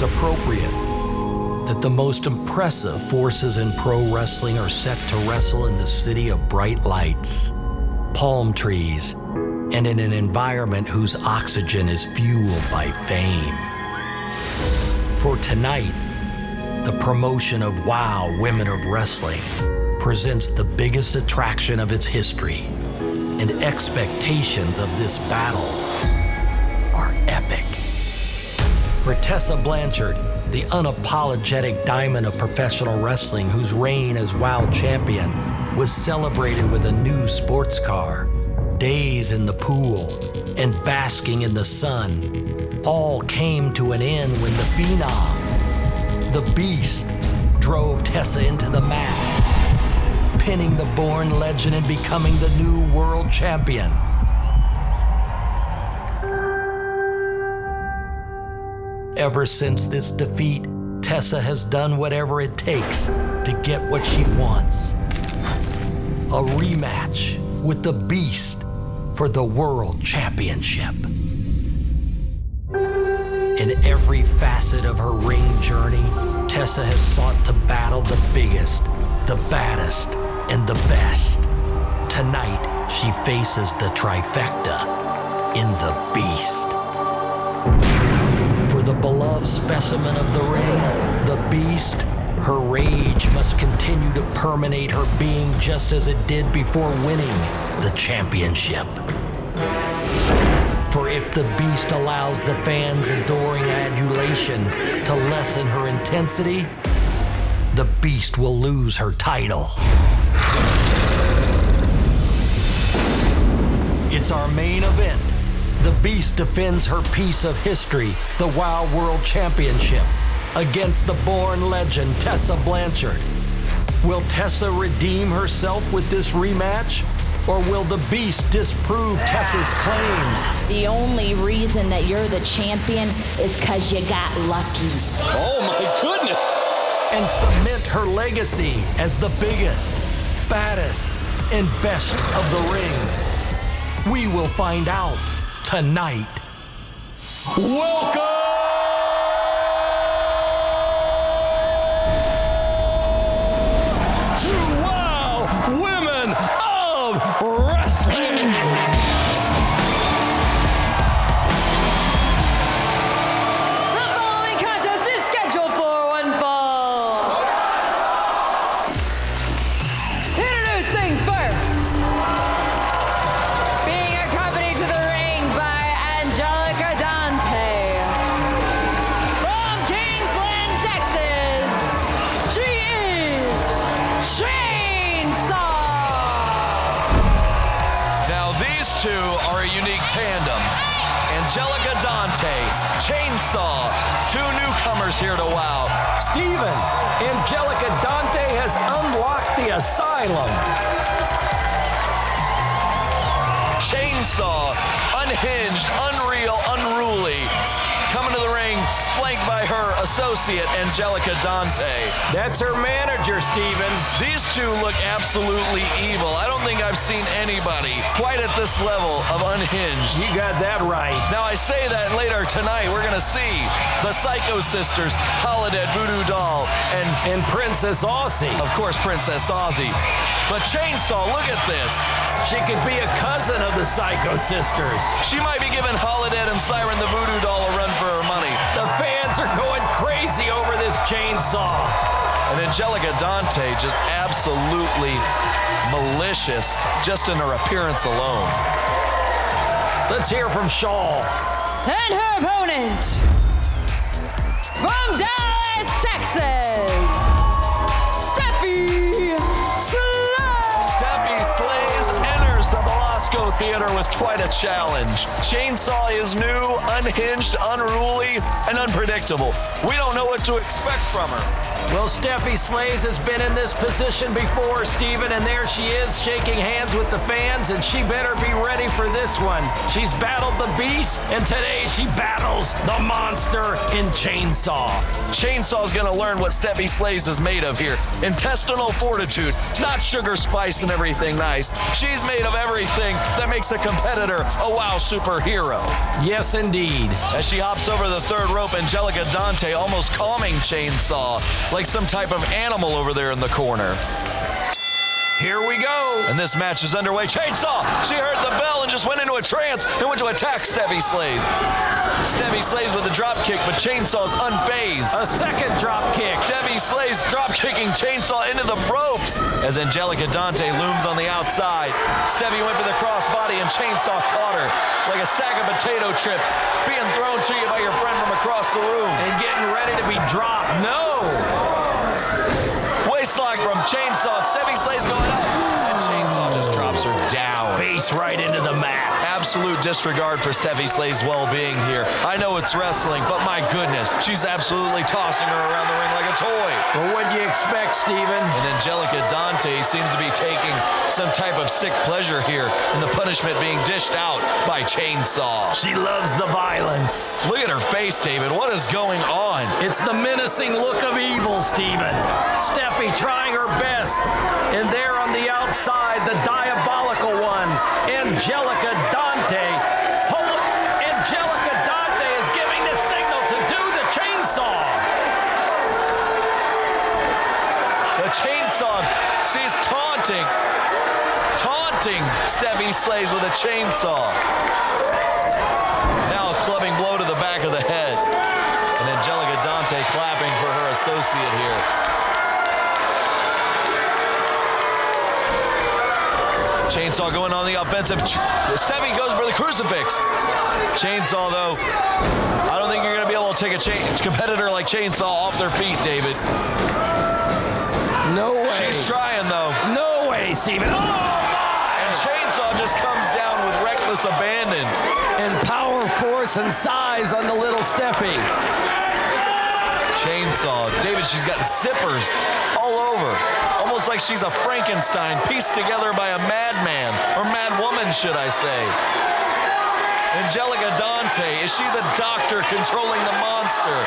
it's appropriate that the most impressive forces in pro wrestling are set to wrestle in the city of bright lights, palm trees, and in an environment whose oxygen is fueled by fame. For tonight, the promotion of WOW Women of Wrestling presents the biggest attraction of its history, and expectations of this battle are epic. For Tessa Blanchard, the unapologetic diamond of professional wrestling whose reign as WOW champion was celebrated with a new sports car, days in the pool, and basking in the sun, all came to an end when the Phenom, the Beast, drove Tessa into the mat, pinning the born legend and becoming the new world champion. Ever since this defeat, Tessa has done whatever it takes to get what she wants. A rematch with the Beast for the World Championship. In every facet of her ring journey, Tessa has sought to battle the biggest, the baddest, and the best. Tonight, she faces the trifecta in the Beast. For the beloved specimen of the ring, the Beast, her rage must continue to permeate her being just as it did before winning the championship. For if the Beast allows the fans' adoring adulation to lessen her intensity, the Beast will lose her title. It's our main event. The Beast defends her piece of history, the WOW World Championship, against the born legend Tessa Blanchard. Will Tessa redeem herself with this rematch? Or will the Beast disprove Tessa's claims? The only reason that you're the champion is because you got lucky. Oh my goodness! And cement her legacy as the biggest, baddest, and best of the ring. We will find out tonight. Welcome to WOW Women of Wrestling. The following contest is scheduled for one fall. Introducing first, being accompanied to the ring by Angelica Dante. From Kingsland, Texas, she is Chainsaw. Now these two are a unique tandem. Angelica Dante, Chainsaw, two newcomers here to WOW. Steven, Angelica Dante has unlocked the asylum. Chainsaw, unhinged, unreal, unruly. Coming to the ring, flanked by her associate, Angelica Dante. That's her manager, Steven. These two look absolutely evil. I don't think I've seen anybody quite at this level of unhinged. You got that right. Now I say that later tonight, we're gonna see the Psycho Sisters, Holidead Voodoo Doll, And Princess Aussie. of course, Princess Aussie. But Chainsaw, look at this. She could be a cousin of the Psycho Sisters. She might be giving Holidead and Siren the Voodoo Doll a run for her money. The fans are going crazy over this Chainsaw. And Angelica Dante just absolutely malicious just in her appearance alone. Let's hear from Shaw. And her opponent, from Dallas, Texas, Steffi Slays. Steffi Slays enters the Belasco Theater with quite a challenge. Chainsaw is new, unhinged, unruly, and unpredictable. We don't know what to expect from her. Well, Steffi Slays has been in this position before, Steven, and there she is shaking hands with the fans, and she better be ready for this one. She's battled the Beast, and today she battles the monster in Chainsaw. Chainsaw's gonna learn what Steffi Slays is made of here. Intestinal fortitude, not sugar, spice, and everything nice. She's made of everything that makes a competitor a WoW superhero. Yes, indeed. As she hops over the third rope, Angelica Dante almost calming Chainsaw like some type of animal over there in the corner. Here we go. And this match is underway. Chainsaw, she heard the bell and just went into a trance and went to attack Steffi Slays. Steffi Slays with a drop kick, but Chainsaw's unfazed. A second drop kick. Steffi Slays drop kicking Chainsaw into the ropes as Angelica Dante looms on the outside. Steffi went for the crossbody and Chainsaw caught her like a sack of potato chips being thrown to you by your friend from across the room. And getting ready to be dropped. No. Waistlock from Chainsaw. Steffi Slays going up, and Chainsaw just drops her down. Face right into the mat. Absolute disregard for Steffi Slays' well-being here. I know it's wrestling, but my goodness, she's absolutely tossing her around the ring like a toy. Well, what'd you expect, Steven? And Angelica Dante seems to be taking some type of sick pleasure here in the punishment being dished out by Chainsaw. She loves the violence. Look at her face, David. What is going on? It's the menacing look of evil, Steven. Steffi trying her best. And there on the outside, the diabolical one, Angelica Dante. Angelica Dante is giving the signal to do the chainsaw. The Chainsaw, she's taunting Steffi Slays with a chainsaw. Now a clubbing blow to the back of the head. And Angelica Dante clapping for her associate here. Chainsaw going on the offensive. Steffi goes for the crucifix. Chainsaw, though, I don't think you're going to be able to take a competitor like Chainsaw off their feet, David. No way. She's trying, though. No way, Steven. Oh, my! And Chainsaw just comes down with reckless abandon. And power, force, and size on the little Steffi. Chainsaw. David, she's got zippers all over. Almost like she's a Frankenstein pieced together by a madman, or madwoman, should I say. Angelica Dante, is she the doctor controlling the monster?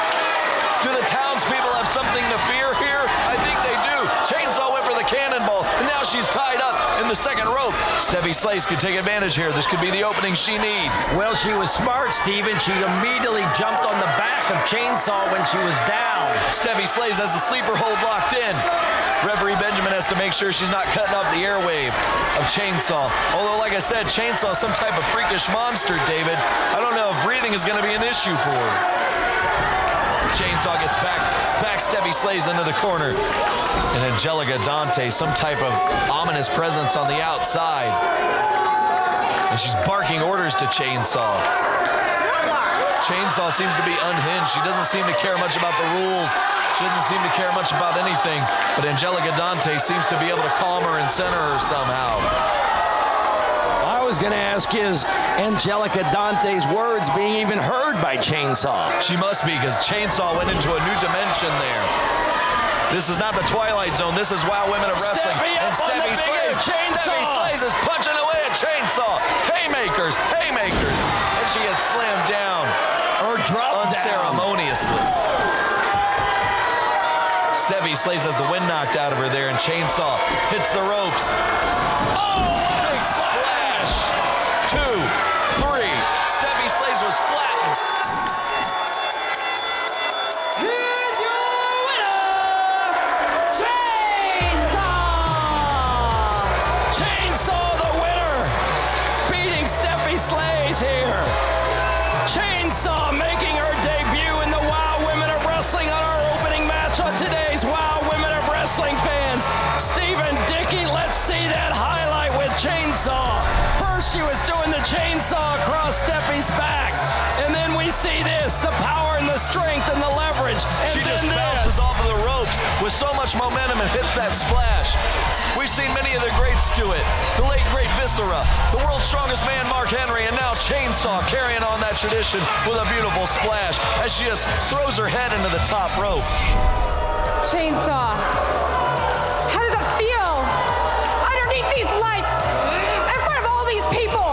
Do the townspeople have something to fear here? I think they do. Chainsaw went for the cannonball, and now she's tied up in the second rope. Steffi Slays could take advantage here. This could be the opening she needs. Well, she was smart, Steven. She immediately jumped on the back of Chainsaw when she was down. Steffi Slays has the sleeper hold locked in. Referee Benjamin has to make sure she's not cutting up the airwave of Chainsaw. Although, like I said, Chainsaw is some type of freakish monster, David. I don't know if breathing is going to be an issue for her. Chainsaw gets back Steffi Slays into the corner. And Angelica Dante, some type of ominous presence on the outside. And she's barking orders to Chainsaw. Chainsaw seems to be unhinged. She doesn't seem to care much about the rules. She doesn't seem to care much about anything. But Angelica Dante seems to be able to calm her and center her somehow. I was going to ask, is Angelica Dante's words being even heard by Chainsaw? She must be, because Chainsaw went into a new dimension there. This is not the Twilight Zone. This is WoW Women of Wrestling. And Steffi Slays. Steffi Slays is punching away at Chainsaw. Haymakers. And she gets slammed down. Or dropped unceremoniously. Steffi Slays has the wind knocked out of her there, and Chainsaw hits the ropes. Oh, big splash! 2, 3. Steffi Slays was flattened. Here's your winner, Chainsaw! Chainsaw the winner, beating Steffi Slays here. Chainsaw making her debut in the WoW Women of Wrestling on our opening match on today's WoW Women of Wrestling fans. Stephen Dickey, let's see that highlight with Chainsaw. First she was doing the chainsaw across Steffi's back, and then we see this, the power and the strength and the leverage. And she then just bounces this. off of the ropes with so much momentum and hits that splash. We've seen many of the greats do it. The late great Viscera, the world's strongest man Mark Henry, and now Chainsaw carrying on that tradition with a beautiful splash as she just throws her head into the top rope. Chainsaw, how does it feel underneath these lights in front of all these people?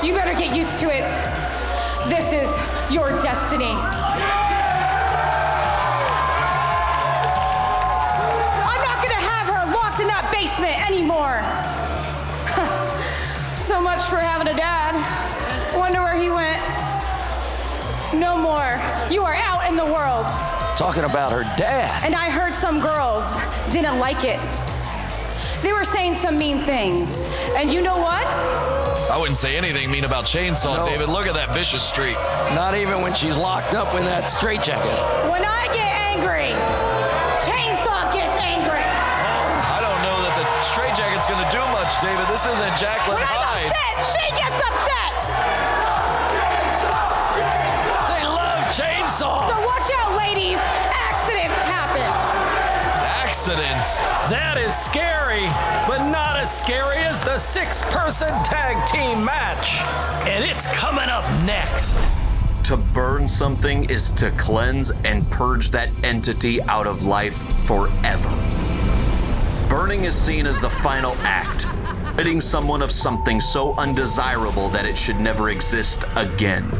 You better get used to it. This is your destiny. I'm not gonna have her locked in that basement anymore. so much for having a dad. Wonder where he went. No more. You are out in the world. Talking about her dad. And I heard some girls didn't like it. They were saying some mean things. And you know what? I wouldn't say anything mean about Chainsaw, No. David. Look at that vicious streak. Not even when she's locked up in that straitjacket. When I get angry, Chainsaw gets angry. I don't know that the straitjacket's going to do much, David. This isn't Jacqueline When I'm Hyde. upset, she gets upset. They love Chainsaw. So watch out, ladies. Accidents happen. Accidents. That is scary, but not as scary as the 6-person tag team match. And it's coming up next. To burn something is to cleanse and purge that entity out of life forever. Burning is seen as the final act, ridding someone of something so undesirable that it should never exist again.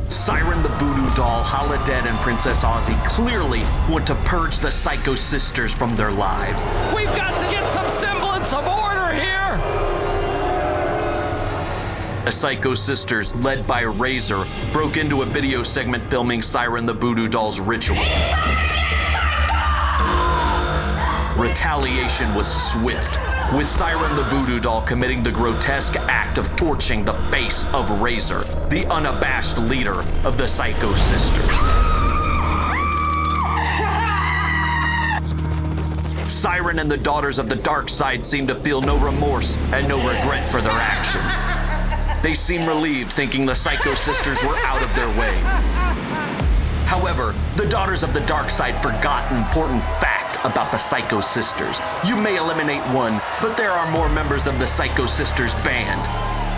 Siren the Voodoo Doll, Holidead, and Princess Aussie clearly want to purge the Psycho Sisters from their lives. We've got to get some semblance of order here. The Psycho Sisters, led by Razor, broke into a video segment filming Siren the Voodoo Doll's ritual. Retaliation was swift, with Siren the Voodoo Doll committing the grotesque act of torching the face of Razor, the unabashed leader of the Psycho Sisters. Siren and the Daughters of the Dark Side seem to feel no remorse and no regret for their actions. They seem relieved, thinking the Psycho Sisters were out of their way. However, the Daughters of the Dark Side forgot an important fact about the Psycho Sisters. You may eliminate one, but there are more members of the Psycho Sisters band.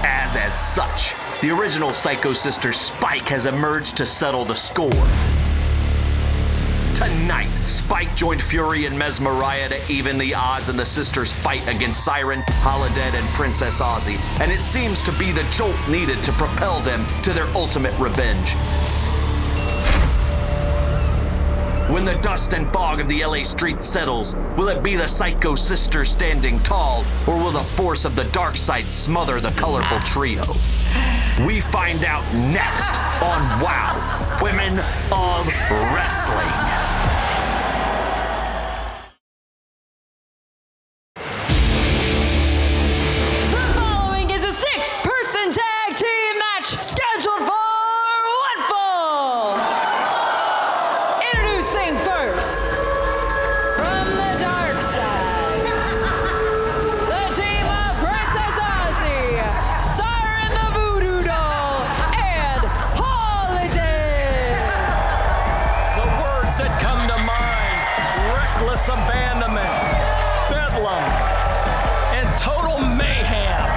As such, the original Psycho Sisters Spike has emerged to settle the score. Tonight, Spike joined Fury and Mezmeriah to even the odds in the sisters' fight against Siren, Holidead, and Princess Aussie, and it seems to be the jolt needed to propel them to their ultimate revenge. When the dust and fog of the LA streets settles, will it be the Psycho Sisters standing tall, or will the force of the dark side smother the colorful trio? We find out next on WOW, Women of Wrestling. The following is a 6-person tag team match scheduled for one fall. Introducing first, from the dark side, the team of Princess Aussie, Siren the Voodoo Doll, and Holiday. The words that come to mind: reckless abandonment, bedlam, and total mayhem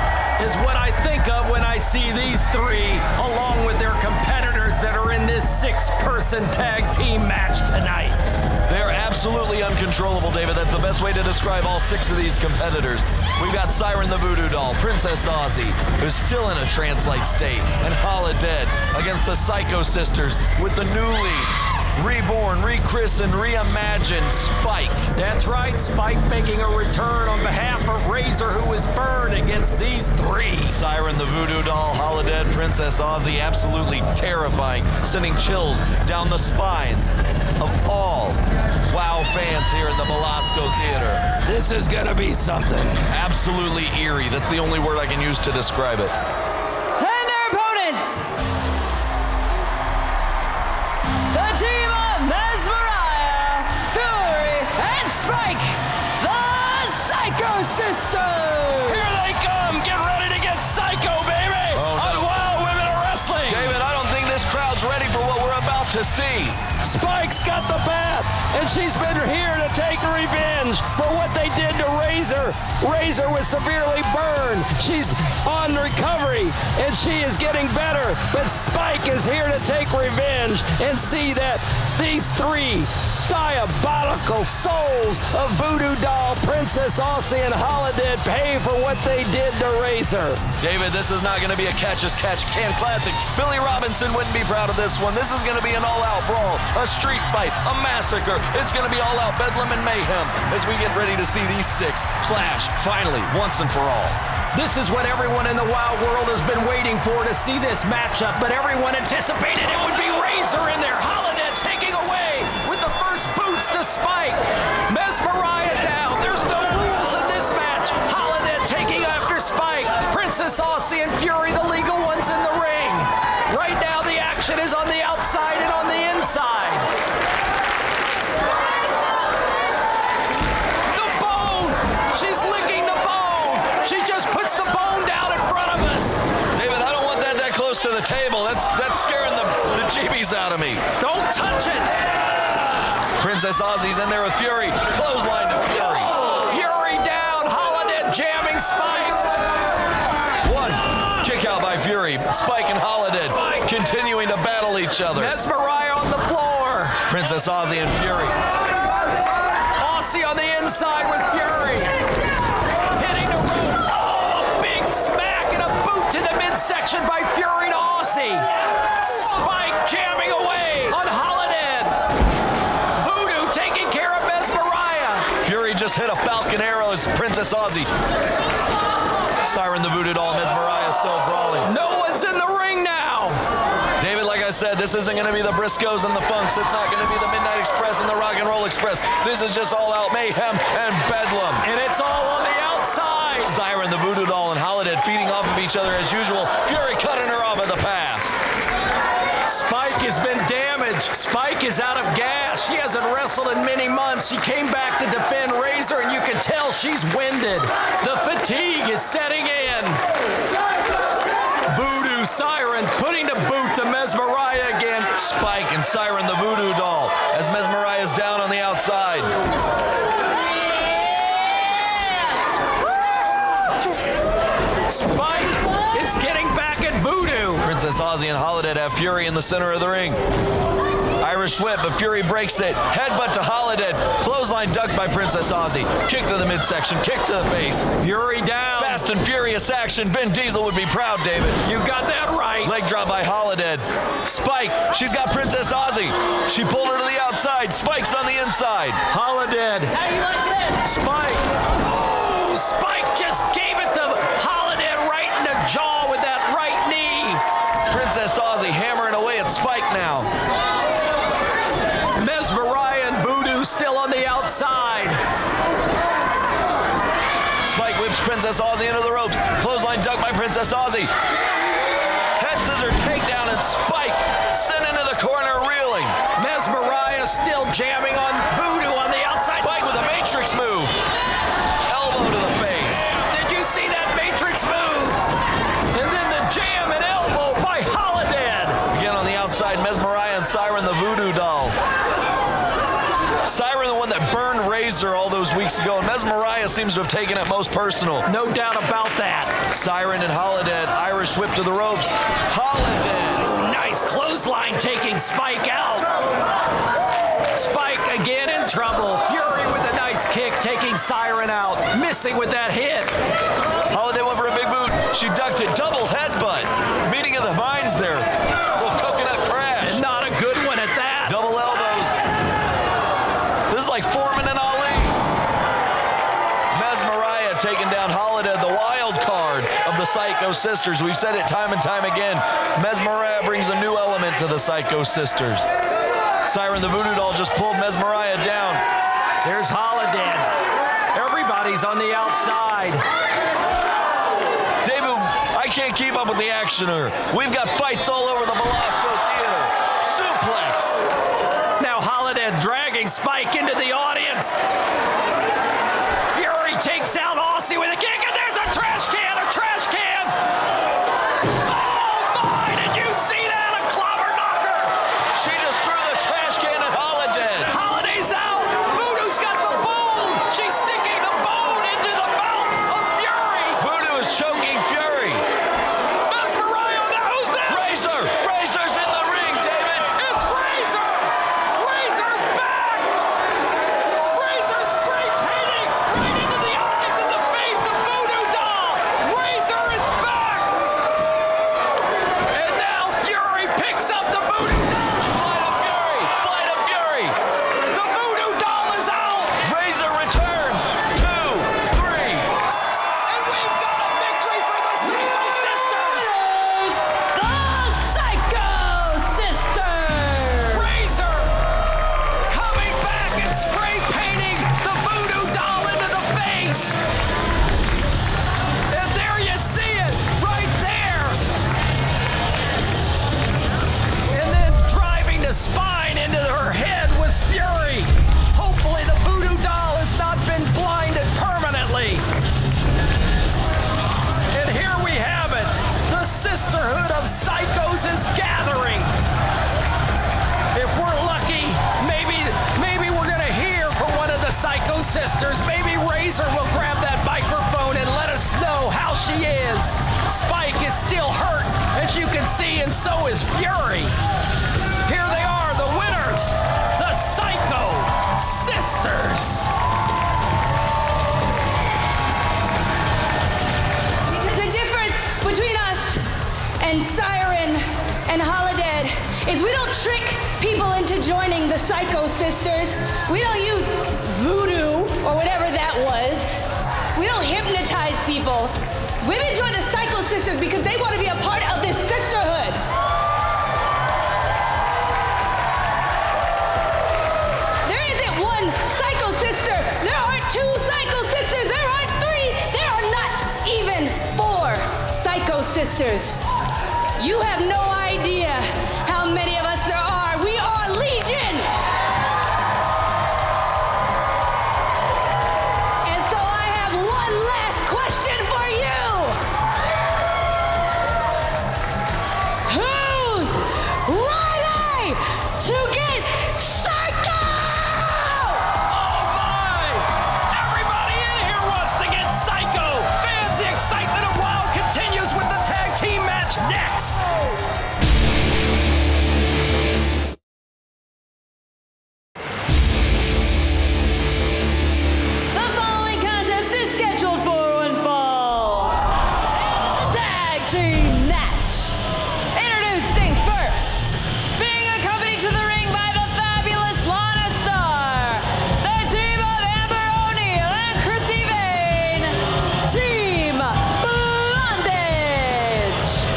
is what I think of when I see these three, along with their competitors that are in this 6-person tag team match tonight. They're absolutely uncontrollable, David. That's the best way to describe all 6 of these competitors. We've got Siren the Voodoo Doll, Princess Aussie, who's still in a trance-like state, and Holidead against the Psycho Sisters with the newly reborn, rechristened, reimagined Spike. That's right, Spike making a return on behalf of Razor, who was burned against these 3. Siren the Voodoo Doll, Holidead, Princess Aussie, absolutely terrifying, sending chills down the spines of all WOW fans here in the Velasco Theater. This is gonna be something. Absolutely eerie. That's the only word I can use to describe it. And their opponents, the team of Mezmeriah, Fury, and Spike, the Psycho Sisters. Here they come! Get ready to get psycho, baby! Oh, no. On WOW Women of Wrestling! David, I don't think this crowd's ready for what we're about to see. Spike's got the bat, and she's been here to take revenge for what they did to Razor. Razor was severely burned. She's on recovery, and she is getting better. But Spike is here to take revenge and see that these 3 diabolical souls of Voodoo Doll, Princess Aussie, and Holidead pay for what they did to Razor. David, this is not going to be a catch-as-catch-can classic. Billy Robinson wouldn't be proud of this one. This is going to be an all-out brawl, a street fight, a massacre. It's going to be all-out bedlam and mayhem as we get ready to see these 6 clash finally, once and for all. This is what everyone in the wild world has been waiting for, to see this matchup, but everyone anticipated it would be Razor in there. Holidead taking away with the first boots to Spike. Mezmeriah down. There's no rules in this match. Holidead taking after Spike. Princess Aussie and Fury, the legal ones, in the ring. Right now the action is on the outside and on the inside. The bone! She's licking the bone! She just puts the bone down in front of us. David, I don't want that close to the table. That's scaring the jeebies out of me. Don't touch it! Princess Aussie's in there with Fury. Clothesline to Fury. Fury down. Holidead jamming Spike. One. Kick out by Fury. Spike and Holidead continuing to battle each other. Mezmeriah on the floor. Princess Aussie and Fury. Aussie on the inside with Fury. Hitting the ropes. Oh, a big smack and a boot to the midsection by Fury to Aussie. Spike jamming away on Holidead. Voodoo taking care of Mezmeriah. Fury just hit a falcon arrow as Princess Aussie. Siren the Voodoo Doll. Mezmeriah still brawling. No one's in the ring now. David, like I said, this isn't going to be the Briscoes and the Funks. It's not going to be the Midnight Express and the Rock and Roll Express. This is just all out mayhem and bedlam. And it's all on the outside. Siren the Voodoo Doll and Holidead feeding off of each other as usual. Fury cutting her off at the pass. Spike has been damaged. Spike is out of gas. She hasn't wrestled in many months. She came back to defend Razor, and you can tell she's winded. The fatigue is setting in. Voodoo Siren putting the boot to Mezmeriah again. Spike and Siren the Voodoo Doll as Mezmeriah is down on the outside. Spike is getting back at Voodoo. Princess Aussie and Holidead have Fury in the center of the ring. Irish whip, but Fury breaks it. Headbutt to Holidead. Clothesline ducked by Princess Aussie. Kick to the midsection. Kick to the face. Fury down. Fast and furious action. Vin Diesel would be proud, David. You got that right. Leg drop by Holidead. Spike. She's got Princess Aussie. She pulled her to the outside. Spike's on the inside. Holidead. How you like this? Spike. Oh, Spike just gave it to Holidead right in the jaw with that right knee. Princess Aussie hammering away at Spike now. Mezmeriah and Voodoo still on the outside. Spike whips Princess Aussie into the ropes. Clothesline ducked by Princess Aussie. Head scissor takedown and Spike sent into the corner reeling. Mezmeriah still jamming on Voodoo on the outside. Spike with a Matrix move. Elbow to the face. Did you see that Matrix move? And then the jam and elbow by Holidead. Again on the outside, Mezmeriah and Siren the Voodoo Doll. Siren, the one that burned Razor all those weeks ago, and Mezmeriah seems to have taken it most personal. No doubt about that. Siren and Holidead, Irish whip to the ropes. Holidead. Ooh, nice clothesline taking Spike out. Spike again in trouble. Fury with a nice kick taking Siren out. Missing with that hit. Holidead went for a big boot. She ducked it. Double headbutt. Meeting of the minds there. Little coconut crash. And not a good one at that. Double elbows. This is like Foreman and Ali. Mezmeriah taking down Holidead, the wild card of the Psycho Sisters. We've said it time and time again. Mezmeriah brings a new element to the Psycho Sisters. Siren the Voodoo Doll just pulled Mezmeriah down. There's Holidead. Everybody's on the outside. David, I can't keep up with the action here. We've got fights all over the Belasco Theater. Suplex. Now Holidead dragging Spike into the audience. Fury takes out Aussie with a kick, and there's a trash can, Oh my, did you see that? A clobber knocker. She just threw the trash can at Holidead. Holiday's out. Voodoo's got the bone. She's sticking the bone into the mouth of Fury. Voodoo is choking Fury. Mezmeriah, who's that? Razor. Razor's in the ring, David. It's Razor. Razor's back. Razor spray painting right into the eyes and the face of Voodoo. Spike is still hurt, as you can see, and so is Fury. Here they are, the winners, the Psycho Sisters. The difference between us and Siren and Holidead is we don't trick people into joining the Psycho Sisters. We don't use voodoo or whatever that was. We don't hypnotize people. Women join the Psycho Sisters because they want to be a part of this sisterhood. There isn't one Psycho Sister. There aren't two Psycho Sisters. There aren't three. There are not even 4 Psycho Sisters. You have no idea how many of us there are. We are legion. And so I have one last question for you. Who's ready to get psycho? Oh my! Everybody in here wants to get psycho! Fans, the excitement of WoW continues with the tag team match next! The following contest is scheduled for one fall. The tag team match. Introducing first, being accompanied to the ring by the fabulous Lana Star, the team of Amber O'Neal and Chrissy Vane, Team Blondage.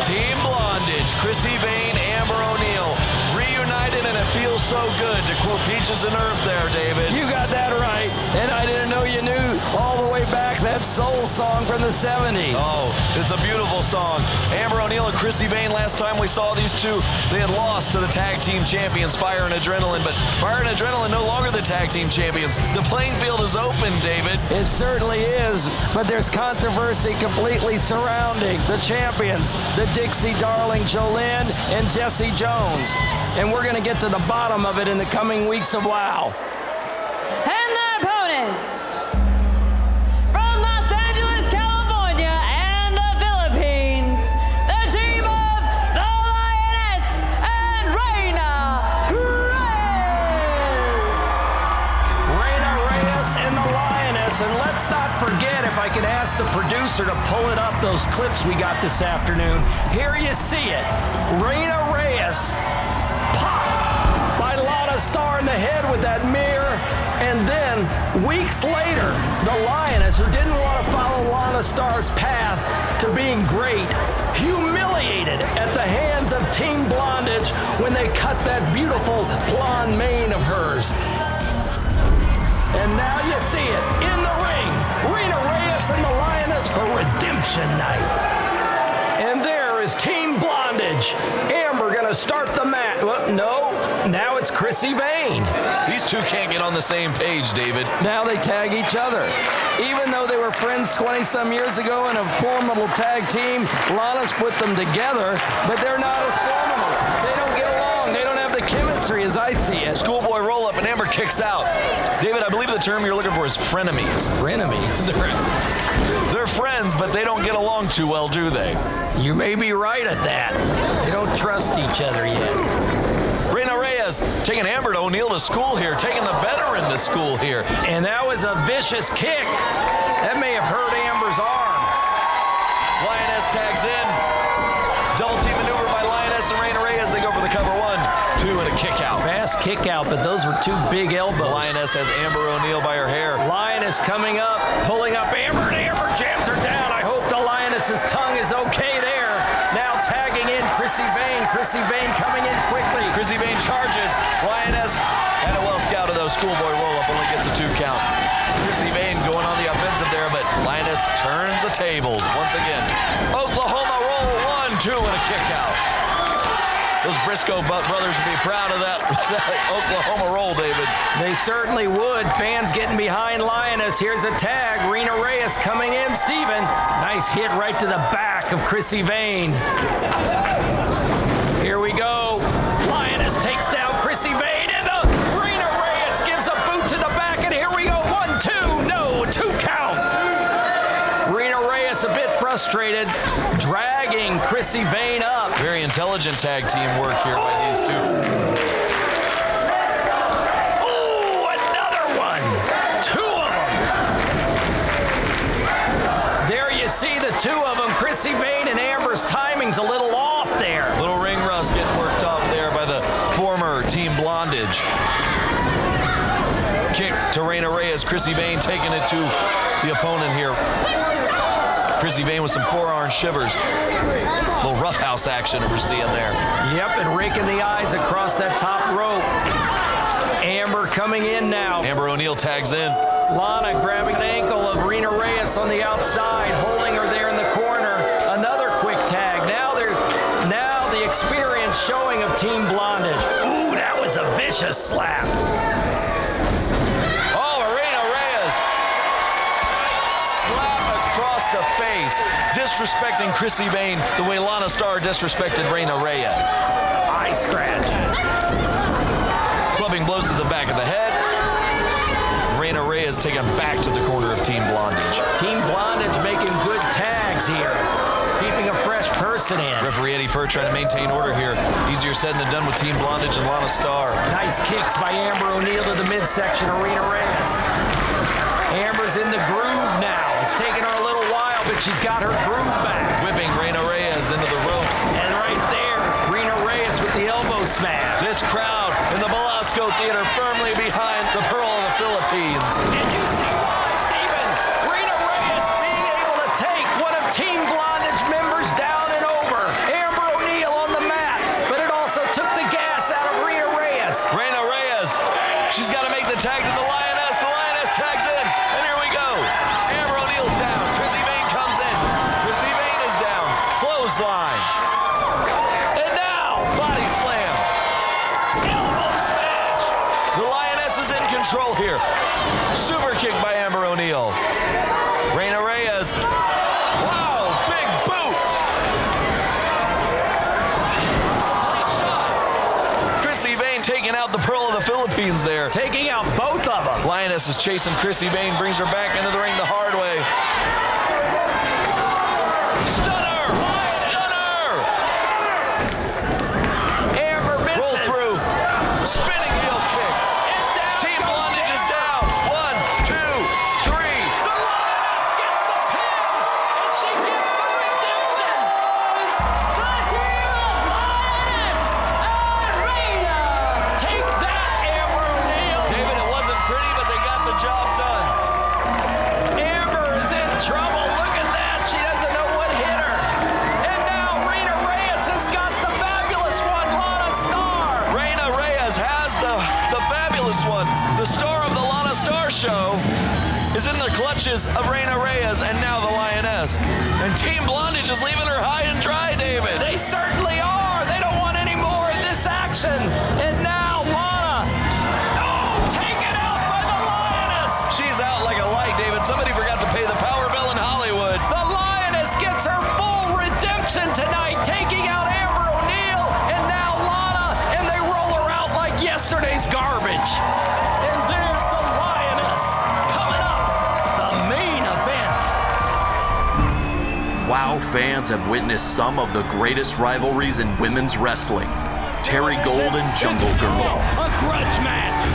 Team Blondage, Chrissy Vane, Amber O'Neal, reunited, and it feels so good, to quote Peaches and Herb there, David. You got that right, and I didn't know you knew all the way back that soul song from the 70s. Oh, it's a beautiful song. Amber O'Neal and Chrissy Vane, last time we saw these two, they had lost to the tag team champions, Fire and Adrenaline, but Fire and Adrenaline no longer the tag team champions. The playing field is open, David. It certainly is, but there's controversy completely surrounding the champions, the Dixie Darling Jolene and Jesse Jones. And we're going to get to the bottom of it in the coming weeks of WoW. And their opponents, from Los Angeles, California, and the Philippines, the team of the Lioness and Reina Reyes. Reina Reyes and the Lioness. And let's not forget, if I could ask the producer to pull it up, those clips we got this afternoon. Here you see it. Reina Reyes popped by Lana Star in the head with that mirror. And then, weeks later, the Lioness, who didn't want to follow Lana Star's path to being great, humiliated at the hands of Team Blondage when they cut that beautiful blonde mane of hers. And now you see it in the ring. Reina Reyes and the Lioness for Redemption Night. And there is Team Blondage. Amber gonna start the match. Well, no, now it's Chrissy Vane. These two can't get on the same page, David. Now they tag each other. Even though they were friends 20-some years ago in a formidable tag team, Lana's put them together, but they're not as formidable. They don't get along. They don't have the chemistry as I see it. Schoolboy roll up and Amber kicks out. David, I believe the term you're looking for is frenemies. Frenemies. They're friends, but they don't get along too well, do they? You may be right at that. They don't trust each other yet. Reina Reyes taking Amber O'Neal to school here, taking the veteran to school here. And that was a vicious kick. That may have hurt Amber's arm. Lioness tags in. Double team maneuver by Lioness and Reina Reyes. They go for the cover 1, 2, and a kick out. Fast kick out, but those were 2 big elbows. Lioness has Amber O'Neal by her hair. Lioness coming up, pulling up Amber, and Amber jams her down. I hope the Lioness's tongue is okay there. Now tagging in Chrissy Vane. Chrissy Vane coming in quickly. Chrissy Vane charges. Lioness had a well scouted though. Schoolboy roll up only gets a 2 count. Chrissy Vane going on the offensive there, but Lioness turns the tables once again. Oklahoma roll 1, 2, and a kick out. Those Briscoe brothers would be proud of that Oklahoma roll, David. They certainly would. Fans getting behind Lioness. Here's a tag. Reina Reyes coming in. Steven. Nice hit right to the back of Chrissy Vane. Here we go. Lioness takes down Chrissy Vane, and the Reina Reyes gives a boot to the back, and here we go. 1, 2, no, 2 count. Reina Reyes a bit frustrated. dragging Chrissy Vane up. Very intelligent tag team work here by these two. Ooh, another one. Two of them. There you see the two of them. Chrissy Vane and Amber's timing's a little off there. Little ring rust getting worked off there by the former Team Blondage. Kick to Reina Reyes. Chrissy Vane taking it to the opponent here. Chrissy Vane with some forearm shivers. Little roughhouse action we're seeing there. Yep, and raking the eyes across that top rope. Amber coming in now. Amber O'Neal tags in. Lana grabbing the ankle of Reina Reyes on the outside, holding her there in the corner. Another quick tag. Now the experience showing of Team Blondage. Ooh, that was a vicious slap. The face, disrespecting Chrissy Vane the way Lana Starr disrespected Reina Reyes. Eye scratch. Clubbing blows to the back of the head. Reina Reyes taken back to the corner of Team Blondage. Team Blondage making good tags here, keeping a fresh person in. Referee Eddie Furr trying to maintain order here. Easier said than done with Team Blondage and Lana Starr. Nice kicks by Amber O'Neal to the midsection of Reina Reyes. Amber's in the groove now. It's taken her a little while, but she's got her groove back. Whipping Reina Reyes into the ropes. And right there, Reina Reyes with the elbow smash. This crowd in the Belasco Theater firmly behind the Pearl of the Philippines. And you see why, Steven. Reina Reyes being able to take one of Team Blondage members down and over. Amber O'Neal on the mat, but it also took the gas out of Reina Reyes. Reina Reyes, she's got to make the tag to the Lioness. The Lioness tags in, and here we go. Amber O'Neal's down. Chrissy Vane comes in. Chrissy Vane is down. Clothesline. And now, Body slam. elbow smash. The Lioness is in control here. Super kick by Amber O'Neal. Reina Reyes. Wow, big boot. Complete shot. Chrissy Vane taking out the Pearl of the Philippines there. Taking out both of them. Lioness is chasing Chrissy Vane, brings her back into the ring the hard way. Stunner! Stunner! Amber misses. Roll through. Spinning heel kick. And down Team goes Blondage is down. 1, 2, 3. The Lioness gets the pin, and she gets the redemption. The Team Lioness and Reina. Take that, Amber O'Neal. David, it wasn't pretty, but they got the job done. Amber is in trouble. Look at that. She doesn't know what hit her. And now Reina Reyes has got the fabulous one, Lana Starr. Reina Reyes has the fabulous one. The star of the Lana Starr show is in the clutches of Reina Reyes and now the Lioness. And Team Blondage is leaving her high and dry, David. They certainly are. They don't want any more of this action. And now Lana. Oh, taken out by the Lioness. She's out like a light, David. Somebody forgot to pay the power bill in Hollywood. The Lioness gets her full redemption tonight, taking out Amber O'Neal. And now Lana, and they roll her out like yesterday's garbage. And there's the Lioness coming up, the main event. Wow, fans have witnessed some of the greatest rivalries in women's wrestling. Terry Gold and Jungle Girl. A grudge match.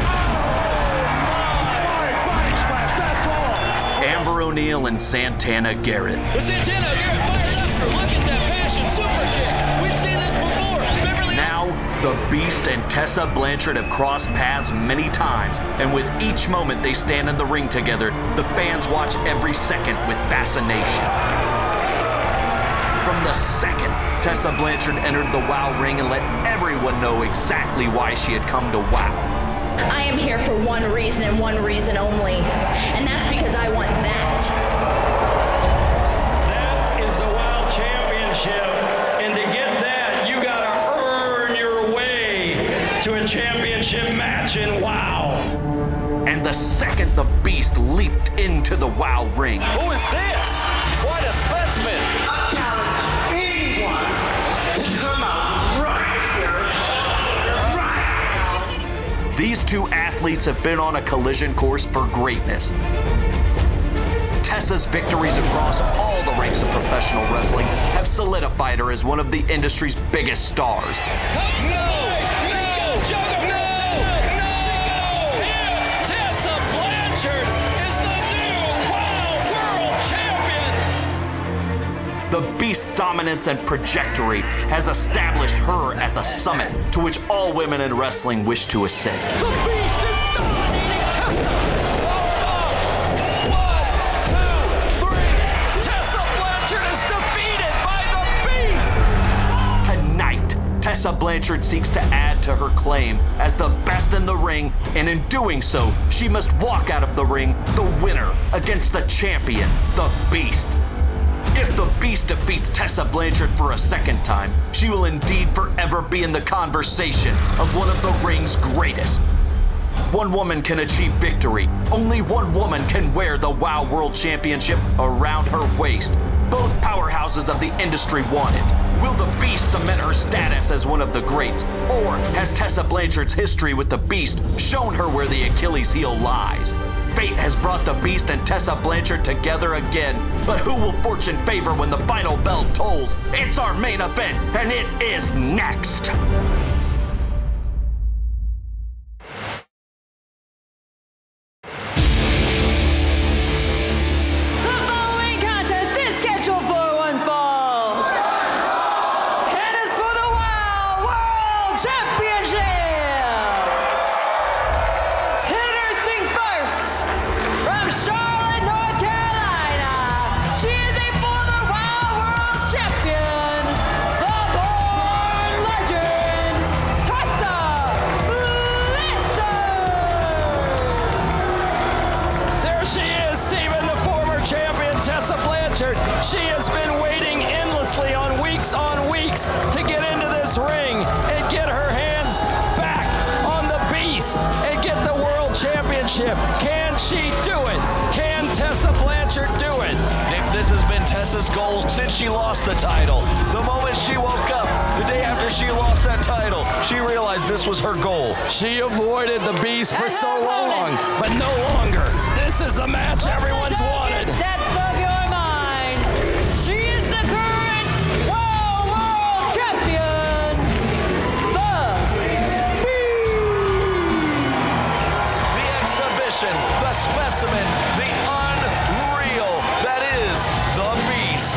Amber O'Neal and Santana Garrett. Santana Garrett fired up. Look at that passion super kick. We've seen this before. Beverly. Now, the Beast and Tessa Blanchard have crossed paths many times, and with each moment they stand in the ring together, the fans watch every second with fascination. From the second Tessa Blanchard entered the WOW ring and let everyone know exactly why she had come to WOW. I am here for one reason and one reason only, and that's because I want that. That is the WOW Championship. And to get that, you gotta earn your way to a championship match in WOW. And the second the Beast leaped into the WOW ring, Who is this? What a specimen. I challenge anyone to come out right here, right now. these two athletes have been on a collision course for greatness. Tessa's victories across all the ranks of professional wrestling have solidified her as one of the industry's biggest stars. Tessa Blanchard is the new WOW World Champion! The Beast's dominance and trajectory has established her at the summit to which all women in wrestling wish to ascend. The Beast is dominating Tessa! One, two, three! Tessa Blanchard is defeated by the Beast! Tonight, Tessa Blanchard seeks to add to her claim as the best in the ring, and in doing so, she must walk out of the ring the winner against the champion, the Beast. If the Beast defeats Tessa Blanchard for a second time, she will indeed forever be in the conversation of one of the ring's greatest. One woman can achieve victory. Only one woman can wear the WOW World Championship around her waist. Both powerhouses of the industry want it. Will the Beast cement her status as one of the greats? Or has Tessa Blanchard's history with the Beast shown her where the Achilles heel lies? Fate has brought the Beast and Tessa Blanchard together again, but who will fortune favor when the final bell tolls? It's our main event, and it is next! The following contest is scheduled for one fall. And it's for the WOW World Championship. Introducing first, from Charlotte, North Carolina, she is a former WOW World Champion, the Born Legend, Tessa Blanchard. There she is, Steven, the former champion, Tessa Blanchard. She has been waiting endlessly on weeks to get into this ring and get her hands back on the Beast and get the World Championship. Can she do it? Can Tessa Blanchard do it? This has been Tessa's goal since she lost the title. The moment she woke up, the day after she lost that title, she realized this was her goal. She avoided the Beast for so long, but no longer. This is the match everyone's wanted. Steps of your mind. She is the current WOW World Champion, the The exhibition, the specimen, the unreal that is the Beast.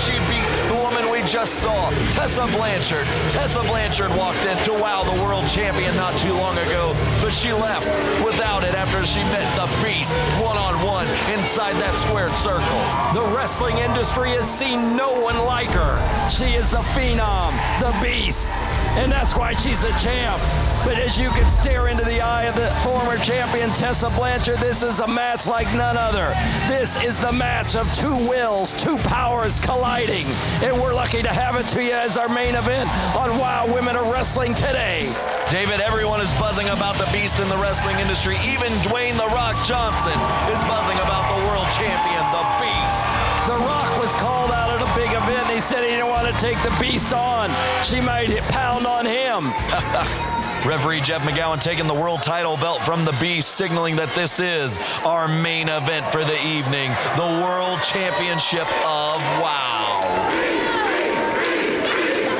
She beat the woman we just saw, Tessa Blanchard. Tessa Blanchard walked into WOW, the world champion, not too long ago, but she left without it after she met the Beast one-on-one inside that squared circle. The wrestling industry has seen no one like her. She is the phenom, the Beast, and that's why she's the champ. But as you can stare into the eye of the former champion Tessa Blanchard, this is a match like none other. This is the match of two wills, two powers colliding, and we're lucky to have it to you as our main event on WOW Women of Wrestling today. David, everyone is buzzing about the Beast in the wrestling industry. Even Dwayne "The Rock" Johnson is buzzing about the world champion, the Beast. The Rock was called out at a big event. He said he didn't want to take the Beast on. She might pound on him. Referee Jeff McGowan taking the world title belt from the Beast, signaling that this is our main event for the evening, the World Championship of WOW.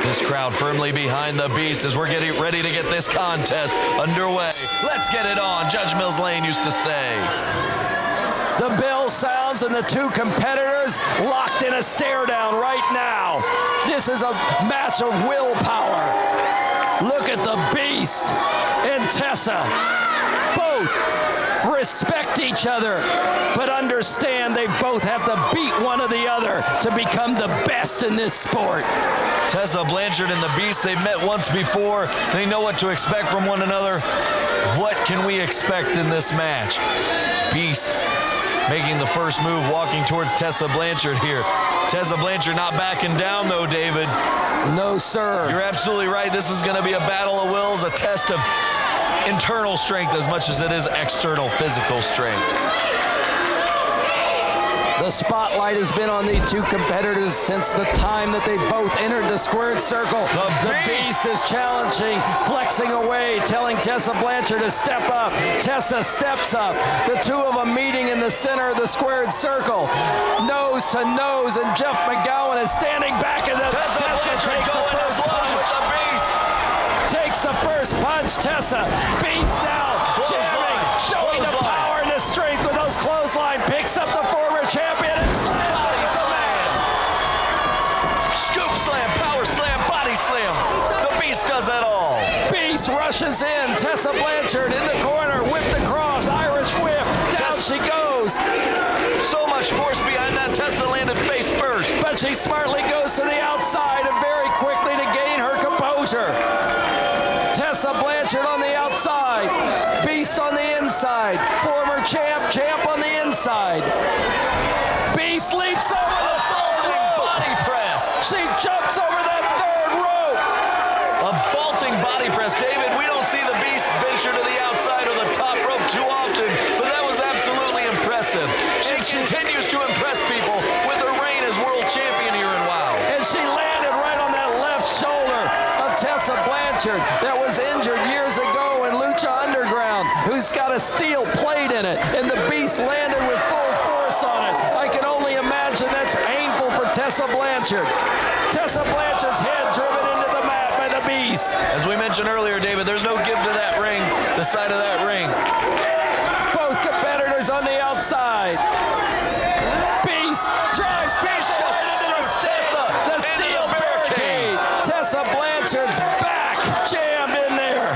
This crowd firmly behind the Beast as we're getting ready to get this contest underway. Let's get it on, Judge Mills Lane used to say. The bell sounds and the two competitors locked in a stare down right now. This is a match of willpower. Look at the Beast and Tessa. Both respect each other, but understand they both have to beat one or the other to become the best in this sport. Tessa Blanchard and the Beast, they've met once before. They know what to expect from one another. What can we expect in this match? Beast making the first move, walking towards Tessa Blanchard here. Tessa Blanchard not backing down though, David. No, sir. You're absolutely right. This is going to be a battle of wills, a test of internal strength as much as it is external physical strength. The The spotlight has been on these two competitors since the time that they both entered the squared circle. The Beast is challenging, flexing away, telling Tessa Blanchard to step up. Tessa steps up. The two of them meeting in the center of the squared circle. Nose to nose, and Jeff McGowan is standing back in the... Tessa takes the first punch. Takes the first punch, Tessa. Beast now jamming, showing the power and the strength with those clothesline. Picks up the former champion and body slam. Scoop slam, power slam, body slam. The Beast does it all. Beast rushes in. Tessa Blanchard in the corner, whipped across, Irish whip. Down she goes. So much force behind that. Tessa landed face first. But she smartly goes to the outside and very quickly to gain her composure. Tessa Blanchard on the outside, Beast on the inside, former champ on the inside. Beast leaps over the vaulting body press. She jumps over that third rope. A vaulting body press. David, we don't see the Beast venture to the outside or the top rope too often, but that was absolutely impressive. She continues to impress people with her reign as world champion here in WOW. And she landed right on that left shoulder of Tessa Blanchard that was injured years ago in Lucha Underground, who's got a steel plate in it, and the Beast landed with full force on it. I can only imagine that's painful for Tessa Blanchard. Tessa Blanchard's head driven into the mat by the Beast. As we mentioned earlier, David, there's no give to that ring, the side of that ring. Both competitors on the outside. Beast drives Tessa into the steel barricade. Tessa Blanchard's back jammed in there.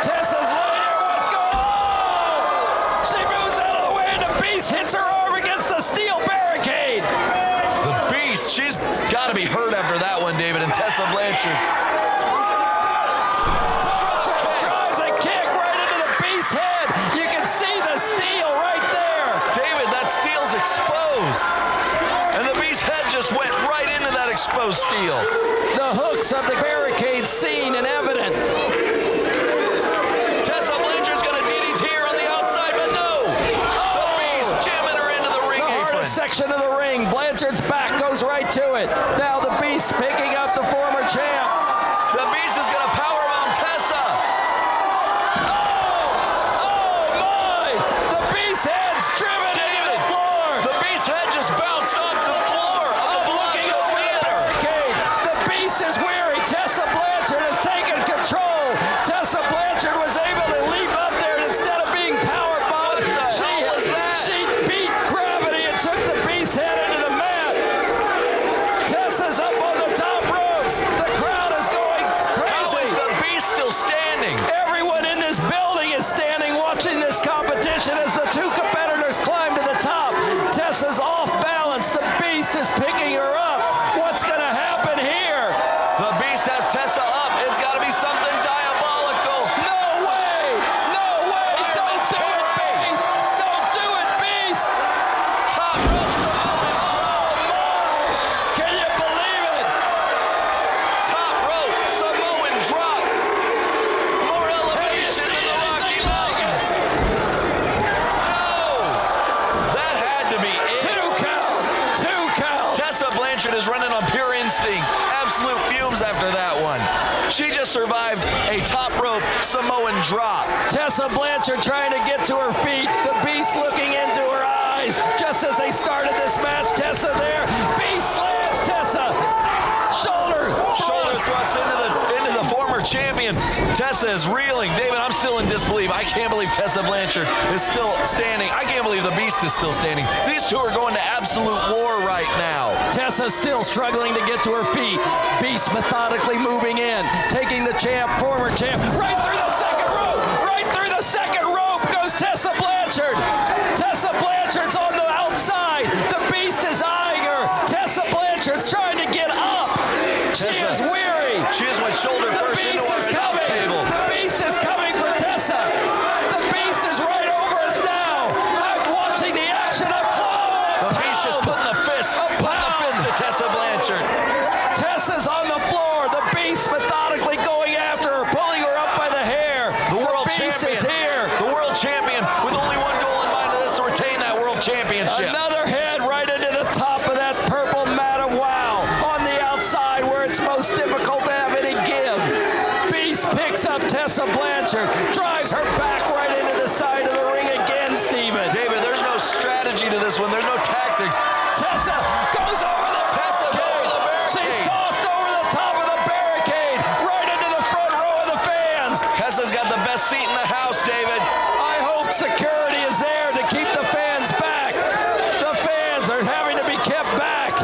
Tessa's laying there. What's going on? She moves out of the way, and the Beast hits her arm against the steel barricade. The Beast, she's got to be hurt after that one, David, and Tessa Blanchard. Drives a kick right into the Beast's head. You can see the steel right there. David, that steel's exposed. And the Beast's head just went right into that exposed steel. The hooks of the barricade seen and evident. Tessa Blanchard's going to DDT her on the outside, but no. The Beast jamming her into the ring apron. The hardest section of the ring. Blanchard's back goes right to it. Now the Beast picking up the former champ. The Beast is going to powerbomb Tessa. Oh my! The Beast's head's driven into the floor. The Beast's head just bounced off the floor of the Velasco Theater. The Beast is weary. Tessa Blanchard has taken control. Tessa Blanchard was able to leap up there, and instead of being powerbombed, she beat gravity and took the Beast's head into the mat. Tessa's up on the top ropes. The crowd is going crazy. How is the Beast still standing? Everyone in this building is standing watching this competition as the two competitors climb to the top. Tessa's off balance. The Beast is picking her up. What's going to happen here? The Beast has Tessa up. It's got to be something diabolical. No way! No way! Don't do it, Beast! Don't do it, Beast! Top rope Samoan drop. Can you believe it? Top rope Samoan drop. More elevation in the Rocky Mountains. No! That had to be it. Two count! Tessa Blanchard is running on pure instinct. Absolute fumes after that one. She just survived a top rope Samoan drop. Tessa Blanchard trying to get to her feet. The Beast looking into her eyes. Just as they started this match, Tessa there. Beast slams Tessa. Shoulder Thrust into the former champion. Tessa is reeling. David, I'm still in disbelief. I can't believe Tessa Blanchard is still standing. I can't believe the Beast is still standing. These two are going to absolute war right now. Tessa's still struggling to get to her feet. Beast methodically moving in, taking the former champ, right through the second rope. Right through the second rope goes Tessa Blanchard. Tessa Blanchard's on the outside. The Beast is eyeing her. Tessa Blanchard's trying to get up. She is weary. She just went shoulder first into her announce table. The Beast is coming for Tessa. The Beast is right over us now. I'm watching the action up close. The Beast just putting the fist to Tessa Blanchard. Tessa's on the floor. The Beast methodically going after her, pulling her up by the hair. The world Beast champion is here. The world champion with only one goal in mind, and that's to retain that world championship. Another head right into difficult to have any give. Beast picks up Tessa Blanchard, drives her back right into the side of the ring again, Steven. David, there's no strategy to this one. There's no tactics. Tessa goes over the Tessa's over the barricade. She's tossed over the top of the barricade, right into the front row of the fans. Tessa's got the best seat in the house, David. I hope security is there to keep the fans back. The fans are having to be kept back.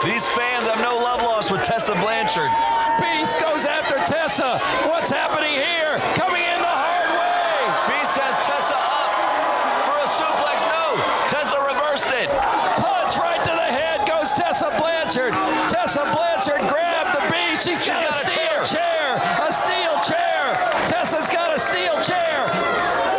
These fans have no love lost with Tessa Blanchard. Beast goes after Tessa. What's happening here? Coming in the hard way. Beast has Tessa up for a suplex. No, Tessa reversed it. Punch right to the head goes Tessa Blanchard. Tessa Blanchard grabbed the Beast. She's got a steel chair. A steel chair. Tessa's got a steel chair.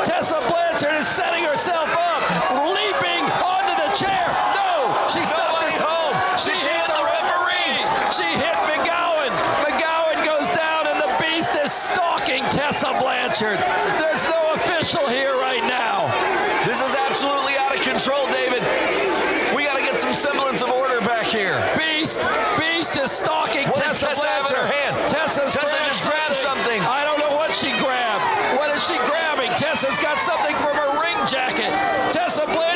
Tessa Blanchard is setting herself up, leaping onto the chair. No, she stopped us home. She hit the referee. She hit McGowan. McGowan goes down, and the Beast is stalking Tessa Blanchard. There's no official here right now. This is absolutely out of control, David. We got to get some semblance of order back here. Beast is stalking What Tessa did Tessa have in Blanchard. her hand? Tessa just grabbed something. I don't know what she grabbed. What is she grabbing? Tessa's got something from her ring jacket. Tessa Blanchard